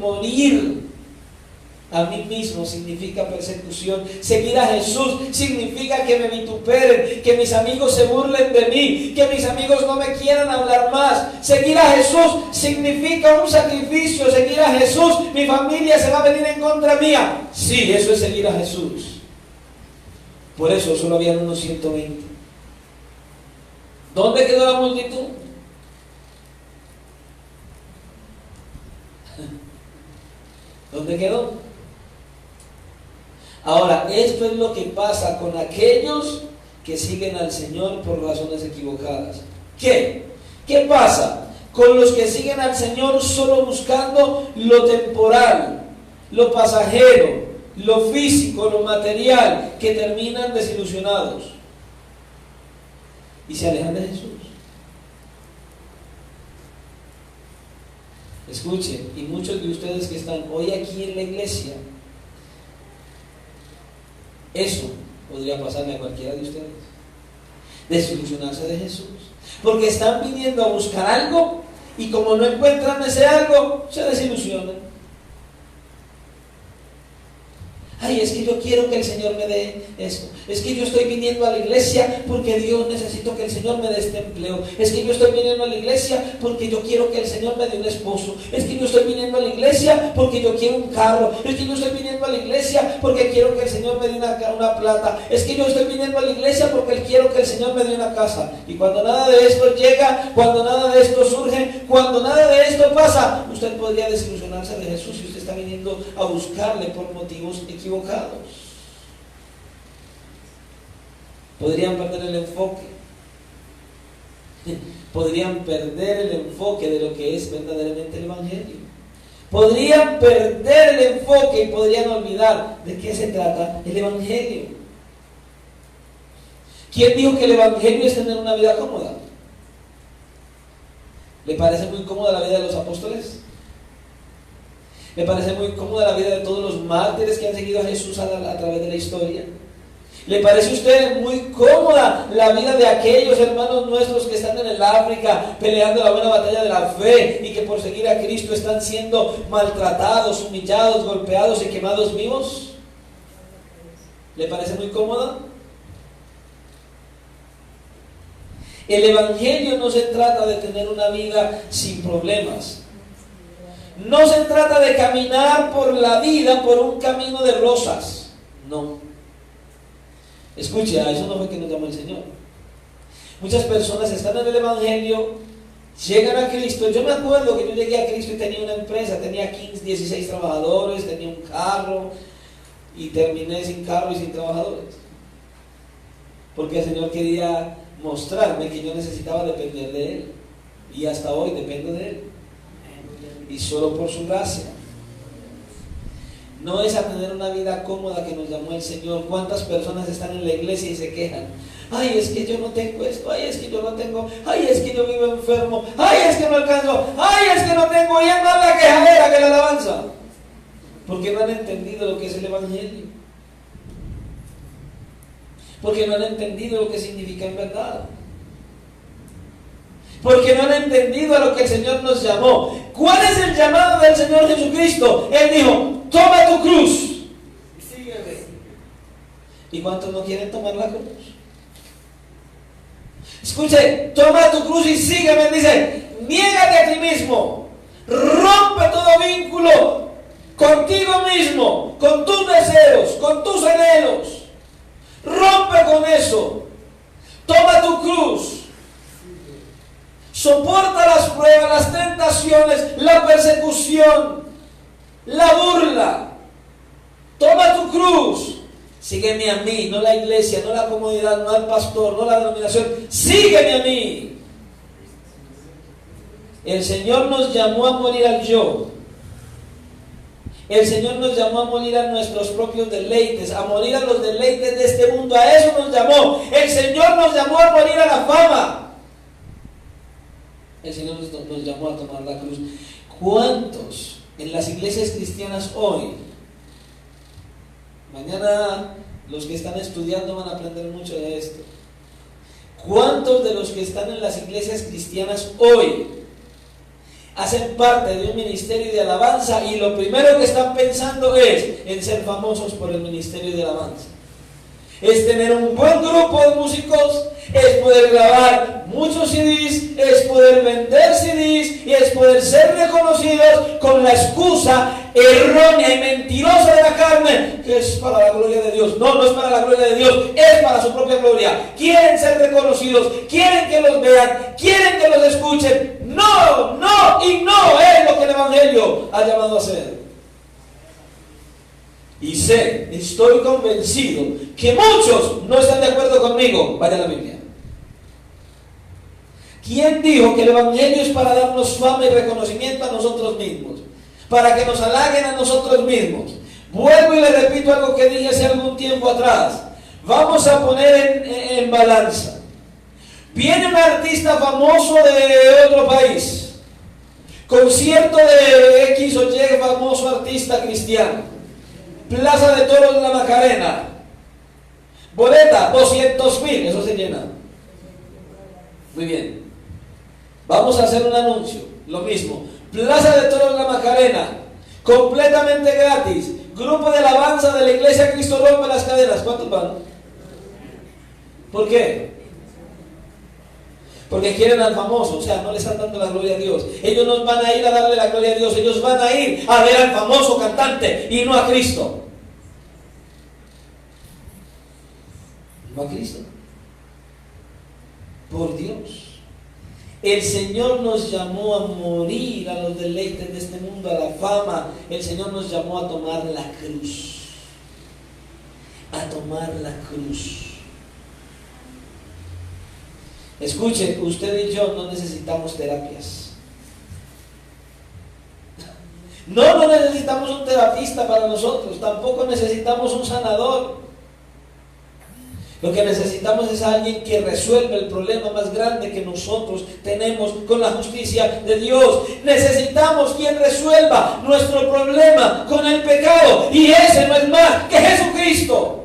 a mí mismo significa persecución. Seguir a Jesús significa que me vituperen, que mis amigos se burlen de mí, que mis amigos no me quieran hablar más. Seguir a Jesús significa un sacrificio. Seguir a Jesús, mi familia se va a venir en contra mía. Sí, eso es seguir a Jesús. Por eso solo habían unos 120. ¿Dónde quedó la multitud? ¿Dónde quedó? Ahora, esto es lo que pasa con aquellos que siguen al Señor por razones equivocadas. ¿Qué? ¿Qué pasa con los que siguen al Señor solo buscando lo temporal, lo pasajero, lo físico, lo material, que terminan desilusionados y se alejan de Jesús? Escuchen, y muchos de ustedes que están hoy aquí en la iglesia, eso podría pasarle a cualquiera de ustedes, desilusionarse de Jesús, porque están viniendo a buscar algo y como no encuentran ese algo, se desilusionan. Ay, es que yo quiero que el Señor me dé esto. Es que yo estoy viniendo a la iglesia porque Dios necesito que el Señor me dé este empleo. Es que yo estoy viniendo a la iglesia porque yo quiero que el Señor me dé un esposo. Es que yo estoy viniendo a la iglesia porque yo quiero un carro. Es que yo estoy viniendo a la iglesia porque quiero que el Señor me dé una plata. Es que yo estoy viniendo a la iglesia porque quiero que el Señor me dé una casa. Y cuando nada de esto llega, cuando nada de esto surge, cuando nada de esto pasa, usted podría desilusionarse de Jesús si usted está viniendo a buscarle por motivos equivocados. Podrían perder el enfoque. Podrían perder el enfoque de lo que es verdaderamente el Evangelio. Podrían perder el enfoque y podrían olvidar de qué se trata el Evangelio. ¿Quién dijo que el Evangelio es tener una vida cómoda? ¿Le parece muy cómoda la vida de los apóstoles? ¿Le parece muy cómoda la vida de todos los mártires que han seguido a Jesús a través de la historia? ¿Le parece a usted muy cómoda la vida de aquellos hermanos nuestros que están en el África peleando la buena batalla de la fe y que por seguir a Cristo están siendo maltratados, humillados, golpeados y quemados vivos? ¿Le parece muy cómoda? El Evangelio no se trata de tener una vida sin problemas. No se trata de caminar por la vida por un camino de rosas. No. Escuche, a eso no fue que nos llamó el Señor. Muchas personas están en el Evangelio, llegan a Cristo. Yo me acuerdo que yo llegué a Cristo y tenía una empresa, tenía 15, 16 trabajadores, tenía un carro y terminé sin carro y sin trabajadores. Porque el Señor quería mostrarme que yo necesitaba depender de Él. Y hasta hoy dependo de Él. Y solo por su gracia. No es a tener una vida cómoda que nos llamó el Señor. ¿Cuántas personas están en la iglesia y se quejan? Ay, es que yo no tengo esto. Ay, es que yo no tengo. Ay, es que yo vivo enfermo. Ay, es que no alcanzo. Ay, es que no tengo. Y es más la quejadera que la alabanza. Porque no han entendido lo que es el Evangelio. Porque no han entendido lo que significa en verdad. Porque no han entendido a lo que el Señor nos llamó. ¿Cuál es el llamado del Señor Jesucristo? Él dijo: toma tu cruz y sígueme. ¿Y cuántos no quieren tomar la cruz? Escuche, toma tu cruz y sígueme. Dice: niégate a ti mismo, rompe todo vínculo contigo mismo, con tus deseos, con tus anhelos. Rompe con eso. Toma tu cruz. Soporta las pruebas, las tentaciones, la persecución, la burla. Toma tu cruz. Sígueme a mí, no la iglesia, no la comunidad, no al pastor, no la denominación. Sígueme a mí. El Señor nos llamó a morir al yo. El Señor nos llamó a morir a nuestros propios deleites, a morir a los deleites de este mundo. A eso nos llamó. El Señor nos llamó a morir a la fama. El Señor nos llamó a tomar la cruz. ¿Cuántos en las iglesias cristianas hoy? Mañana los que están estudiando van a aprender mucho de esto. ¿Cuántos de los que están en las iglesias cristianas hoy hacen parte de un ministerio de alabanza y lo primero que están pensando es en ser famosos por el ministerio de alabanza. Es tener un buen grupo de músicos, es poder grabar muchos CDs, es poder vender CDs y es poder ser reconocidos con la excusa errónea y mentirosa de la carne, que es para la gloria de Dios. No, no es para la gloria de Dios, es para su propia gloria. Quieren ser reconocidos, quieren que los vean, quieren que los escuchen. No, no y no es lo que el Evangelio ha llamado a hacer. Y estoy convencido que muchos no están de acuerdo conmigo. Vaya a la Biblia. ¿Quién dijo que el Evangelio es para darnos fama y reconocimiento a nosotros mismos? Para que nos halaguen a nosotros mismos. Vuelvo y le repito algo que dije hace algún tiempo atrás. Vamos a poner en balanza. Viene un artista famoso de otro país. Concierto de X o Y famoso artista cristiano. Plaza de Toros de la Macarena. Boleta, 200,000. Eso se llena. Muy bien. Vamos a hacer un anuncio. Lo mismo. Plaza de Toros de la Macarena. Completamente gratis. Grupo de alabanza de la Iglesia Cristo Rompe las Cadenas. ¿Cuántos van? ¿Por qué? Porque quieren al famoso, o sea, no le están dando la gloria a Dios. Ellos no van a ir a darle la gloria a Dios, ellos van a ir a ver al famoso cantante y no a Cristo. No a Cristo. Por Dios. El Señor nos llamó a morir a los deleites de este mundo, a la fama. El Señor nos llamó a tomar la cruz. A tomar la cruz. Escuchen, usted y yo no necesitamos terapias. No necesitamos un terapista para nosotros, tampoco necesitamos un sanador. Lo que necesitamos es alguien que resuelva el problema más grande que nosotros tenemos con la justicia de Dios. Necesitamos quien resuelva nuestro problema con el pecado, y ese no es más que Jesucristo.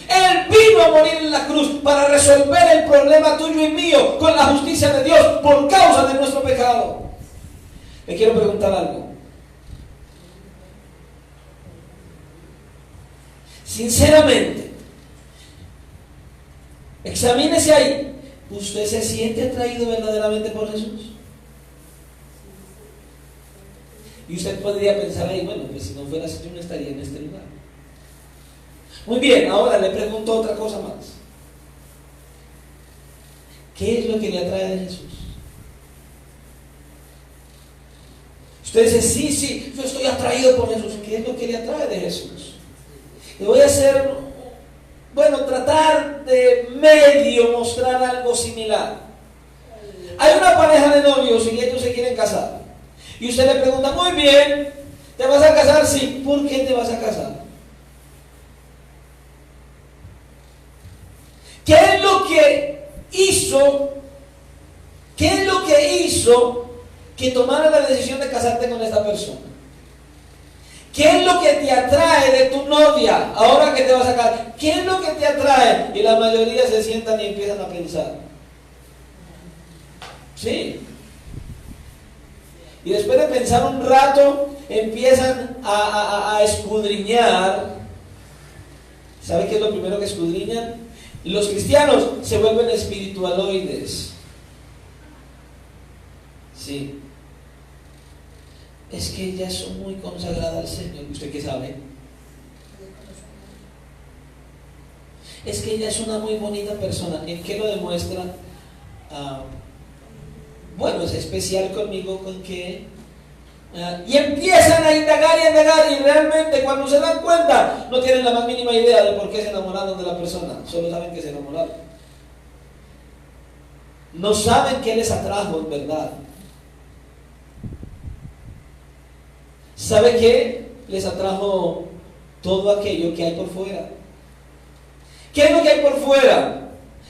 Él vino a morir en la cruz para resolver el problema tuyo y mío con la justicia de Dios por causa de nuestro pecado. Le quiero preguntar algo. Sinceramente, examínese ahí. ¿Usted se siente atraído verdaderamente por Jesús? Y usted podría pensar ahí, bueno, pues si no fuera así yo no estaría en este lugar. Muy bien, ahora le pregunto otra cosa más. ¿Qué es lo que le atrae de Jesús? Usted dice, sí, yo estoy atraído por Jesús. ¿Qué es lo que le atrae de Jesús? Le voy a hacer, tratar de medio mostrar algo similar. Hay una pareja de novios y ellos se quieren casar. Y usted le pregunta, muy bien, ¿te vas a casar? Sí. ¿Por qué te vas a casar? ¿Qué es lo que hizo que tomara la decisión de casarte con esta persona? ¿Qué es lo que te atrae de tu novia ahora que te vas a casar? ¿Qué es lo que te atrae? Y la mayoría se sientan y empiezan a pensar. Sí. Y después de pensar un rato, empiezan a escudriñar. ¿Sabe qué es lo primero que escudriñan? Los cristianos se vuelven espiritualoides. Sí. Es que ellas son muy consagradas al Señor. ¿Usted qué sabe? Es que ella es una muy bonita persona. ¿En qué lo demuestra? Es especial conmigo, con que... y empiezan a indagar y realmente cuando se dan cuenta no tienen la más mínima idea de por qué se enamoraron de la persona, solo saben que se enamoraron. No saben qué les atrajo en verdad. ¿Sabe qué? Les atrajo todo aquello que hay por fuera. ¿Qué es lo que hay por fuera?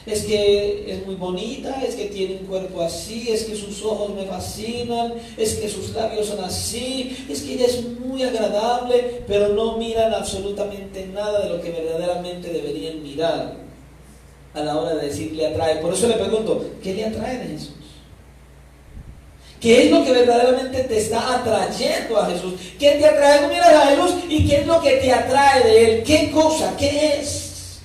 Es que es muy bonita, es que tiene un cuerpo así, es que sus ojos me fascinan, es que sus labios son así, es que ella es muy agradable, pero no miran absolutamente nada de lo que verdaderamente deberían mirar a la hora de decir le atrae. Por eso le pregunto, ¿qué le atrae de Jesús? ¿Qué es lo que verdaderamente te está atrayendo a Jesús? ¿Qué te atrae? Tú miras a Jesús y ¿qué es lo que te atrae de Él? ¿Qué cosa? ¿Qué es?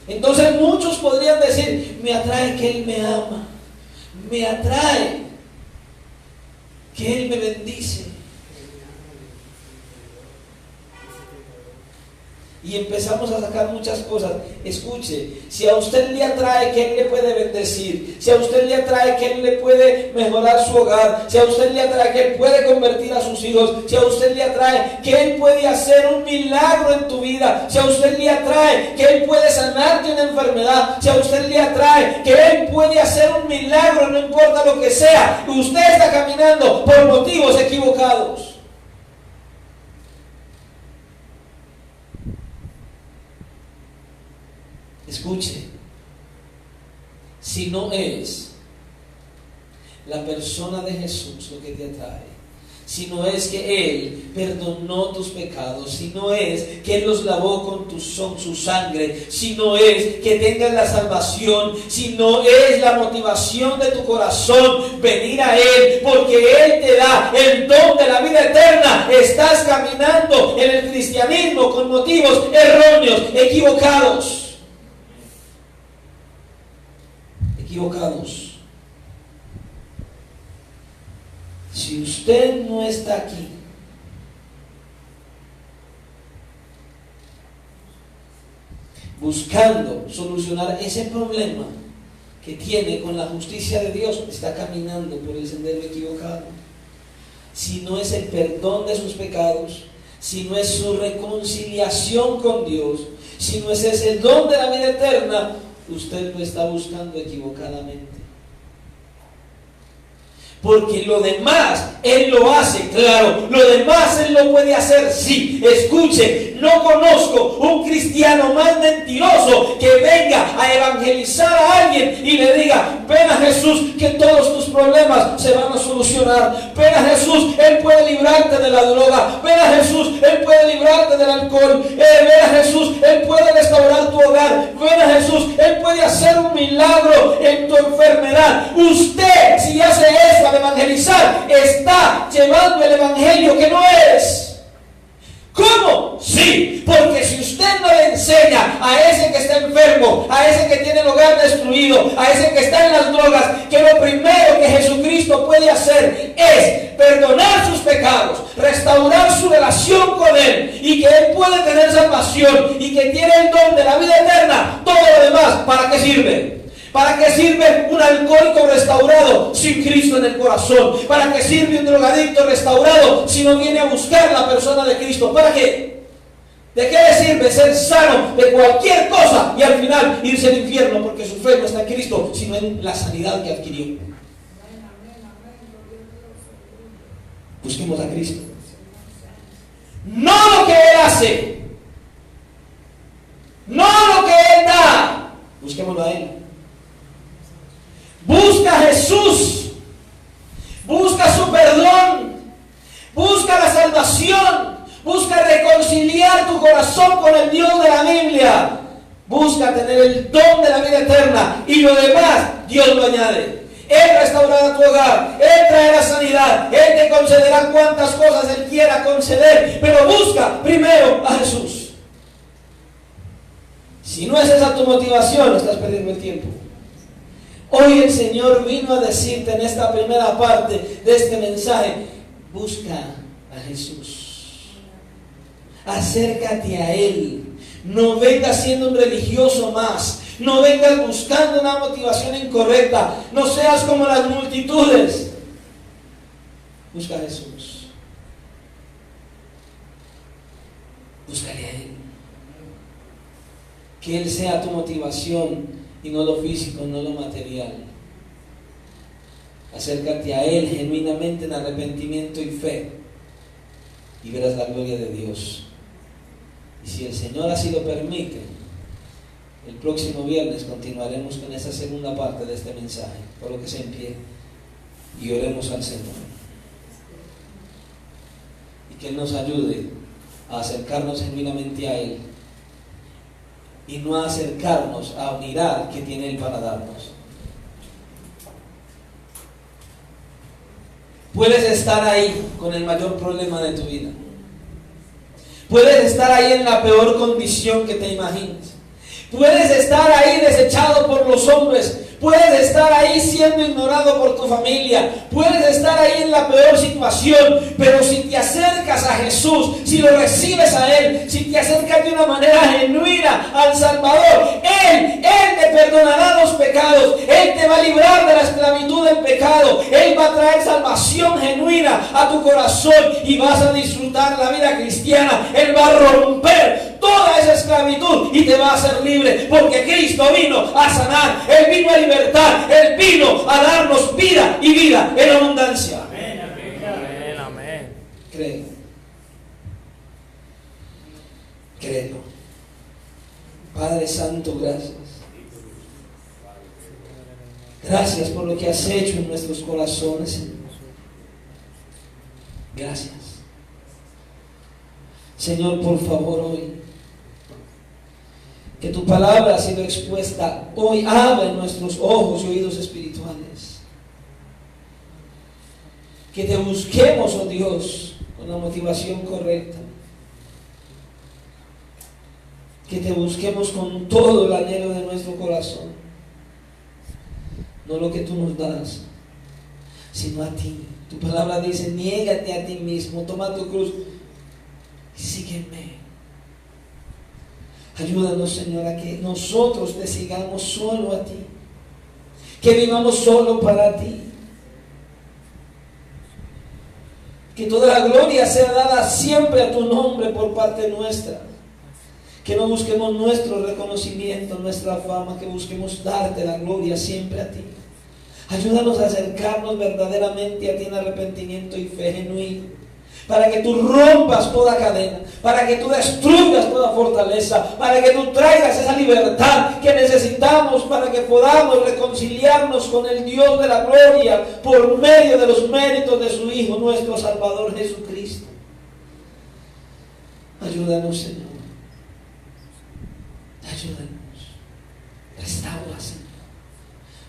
Entonces muchos podrían decir, me atrae que Él me ama, me atrae que Él me bendice. Y empezamos a sacar muchas cosas. Escuche, si a usted le atrae que Él le puede bendecir, si a usted le atrae que Él le puede mejorar su hogar, si a usted le atrae que Él puede convertir a sus hijos, si a usted le atrae que Él puede hacer un milagro en tu vida, si a usted le atrae que Él puede sanarte una enfermedad, si a usted le atrae que Él puede hacer un milagro, no importa lo que sea, usted está caminando por motivos equivocados. Escuche, si no es la persona de Jesús lo que te atrae, si no es que Él perdonó tus pecados, si no es que Él los lavó con su sangre, si no es que tengas la salvación, si no es la motivación de tu corazón venir a Él, porque Él te da el don de la vida eterna, estás caminando en el cristianismo con motivos erróneos, equivocados. Si usted no está aquí buscando solucionar ese problema que tiene con la justicia de Dios, está caminando por el sendero equivocado. Si no es el perdón de sus pecados, si no es su reconciliación con Dios, si no es ese don de la vida eterna, usted lo está buscando equivocadamente. Porque lo demás Él lo hace, claro, lo demás Él lo puede hacer, sí. Escuche, no conozco un cristiano más mentiroso que venga a evangelizar a alguien y le diga, ven a Jesús que todos tus problemas se van a solucionar, ven a Jesús, Él puede librarte de la droga, ven a Jesús, Él puede librarte del alcohol, ven a Jesús, Él puede restaurar tu hogar, ven a Jesús, Él puede hacer un milagro en tu enfermedad. Usted, si hace eso al evangelizar, está llevando el evangelio que no es. ¿Cómo? Sí, porque si usted no le enseña a ese que está enfermo, a ese que tiene el hogar destruido, a ese que está en las drogas, que lo primero que Jesucristo puede hacer es perdonar sus pecados, restaurar su relación con Él, y que Él puede tener salvación y que tiene el don de la vida eterna, todo lo demás, ¿para qué sirve? ¿Para qué sirve un alcohólico restaurado sin Cristo en el corazón? ¿Para qué sirve un drogadicto restaurado si no viene a buscar la persona de Cristo? ¿Para qué? ¿De qué le sirve ser sano de cualquier cosa y al final irse al infierno porque su fe no está en Cristo, sino en la sanidad que adquirió? Busquemos a Cristo. No lo que Él hace, no lo que Él da, busquémoslo a Él. Busca a Jesús, busca su perdón, busca la salvación, busca reconciliar tu corazón con el Dios de la Biblia, busca tener el don de la vida eterna, y lo demás Dios lo añade. Él restaurará tu hogar, Él traerá sanidad, Él te concederá cuantas cosas Él quiera conceder, pero busca primero a Jesús. Si no es esa tu motivación, estás perdiendo el tiempo. Hoy el Señor vino a decirte en esta primera parte de este mensaje, busca a Jesús, acércate a Él, no vengas siendo un religioso más, no vengas buscando una motivación incorrecta, no seas como las multitudes. Busca a Jesús, búscale a Él, que Él sea tu motivación y no lo físico, no lo material. Acércate a Él genuinamente en arrepentimiento y fe y verás la gloria de Dios. Y si el Señor así lo permite, el próximo viernes continuaremos con esa segunda parte de este mensaje. Por lo que se en pie y oremos al Señor, y que Él nos ayude a acercarnos genuinamente a Él y no a acercarnos a mirar qué tiene Él para darnos, Puedes estar ahí con el mayor problema de tu vida. Puedes estar ahí en la peor condición que te imagines. Puedes estar ahí desechado por los hombres. Puedes estar ahí siendo ignorado por tu familia. Puedes estar ahí en la peor situación. Pero si te acercas a Jesús, si lo recibes a Él, si te acercas de una manera genuina al Salvador, Él te perdonará los pecados. Él te va a librar de la esclavitud del pecado. Él va a traer salvación genuina a tu corazón y vas a disfrutar la vida cristiana. Él va a romper toda esa esclavitud y te va a hacer libre, porque Cristo vino a sanar. Él vino a libertar. Él vino a darnos vida y vida en abundancia. Amén, amén, amén. Creo. Creo. Padre Santo, gracias. Gracias por lo que has hecho en nuestros corazones, Señor. Gracias. Señor, por favor, hoy que tu palabra ha sido expuesta hoy, abre nuestros ojos y oídos espirituales. Que te busquemos, oh Dios, con la motivación correcta. Que te busquemos con todo el anhelo de nuestro corazón. No lo que tú nos das, sino a ti. Tu palabra dice: niégate a ti mismo, toma tu cruz y sígueme. Ayúdanos, Señor, a que nosotros te sigamos solo a ti, que vivamos solo para ti, que toda la gloria sea dada siempre a tu nombre por parte nuestra, que no busquemos nuestro reconocimiento, nuestra fama, que busquemos darte la gloria siempre a ti. Ayúdanos a acercarnos verdaderamente a ti en arrepentimiento y fe genuino, para que tú rompas toda cadena, para que tú destruyas toda fortaleza, para que tú traigas esa libertad que necesitamos para que podamos reconciliarnos con el Dios de la gloria por medio de los méritos de su Hijo, nuestro Salvador Jesucristo. Ayúdanos, Señor. Ayúdanos. Restaura, Señor.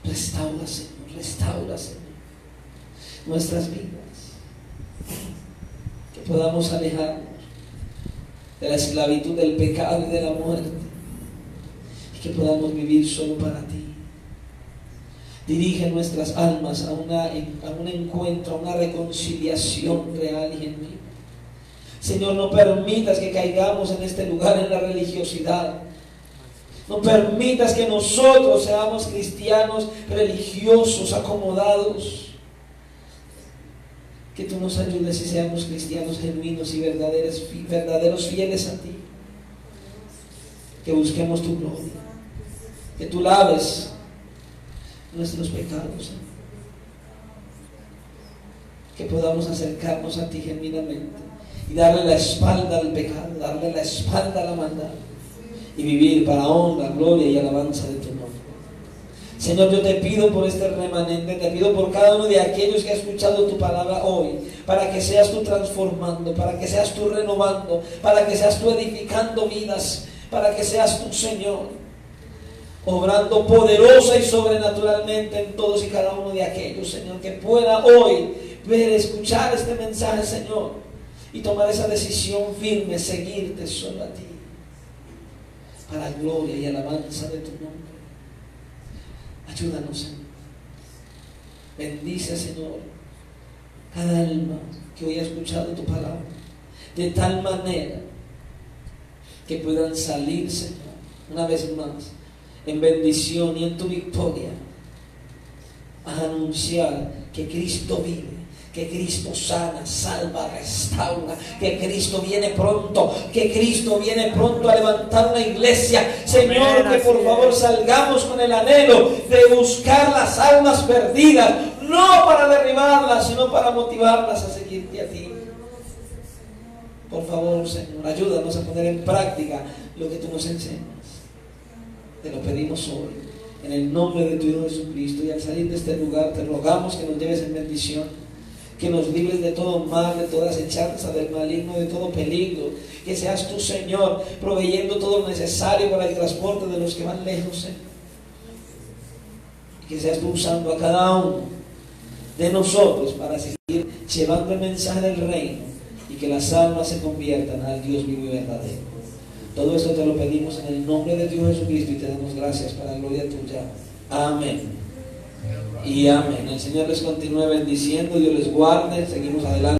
Restaura, Señor. Restaura, Señor, nuestras vidas. Que podamos alejarnos de la esclavitud del pecado y de la muerte, y que podamos vivir solo para ti. Dirige nuestras almas a un encuentro, a una reconciliación real y genuina. Señor, no permitas que caigamos en este lugar en la religiosidad. No permitas que nosotros seamos cristianos religiosos, acomodados. Que tú nos ayudes y seamos cristianos genuinos y verdaderos fieles a ti. Que busquemos tu gloria. Que tú laves nuestros pecados. Que podamos acercarnos a ti genuinamente y darle la espalda al pecado, darle la espalda a la maldad y vivir para honra, gloria y alabanza de tu nombre. Señor, yo te pido por este remanente, te pido por cada uno de aquellos que ha escuchado tu palabra hoy, para que seas tú transformando, para que seas tú renovando, para que seas tú edificando vidas, para que seas tú, Señor, obrando poderosa y sobrenaturalmente en todos y cada uno de aquellos, Señor, que pueda hoy ver, escuchar este mensaje, Señor, y tomar esa decisión firme, seguirte solo a ti, para gloria y alabanza de tu nombre. Ayúdanos, Señor. Bendice, Señor, cada alma que hoy ha escuchado tu palabra, de tal manera que puedan salir, Señor, una vez más, en bendición y en tu victoria, a anunciar que Cristo vive, que Cristo sana, salva, restaura, que Cristo viene pronto, que Cristo viene pronto a levantar una iglesia. Señor, amén, que por favor salgamos con el anhelo de buscar las almas perdidas, no para derribarlas, sino para motivarlas a seguirte a ti. Por favor, Señor, ayúdanos a poner en práctica lo que tú nos enseñas. Te lo pedimos hoy, en el nombre de tu Hijo Jesucristo, y al salir de este lugar te rogamos que nos lleves en bendición, que nos libres de todo mal, de toda acechanza del maligno, de todo peligro. Que seas tú, Señor, proveyendo todo lo necesario para el transporte de los que van lejos, Señor. Y que seas tú usando a cada uno de nosotros para seguir llevando el mensaje del reino y que las almas se conviertan al Dios vivo y verdadero. Todo esto te lo pedimos en el nombre de Dios Jesucristo y te damos gracias para la gloria tuya. Amén. Y amén. El Señor les continúe bendiciendo, Dios les guarde. Seguimos adelante.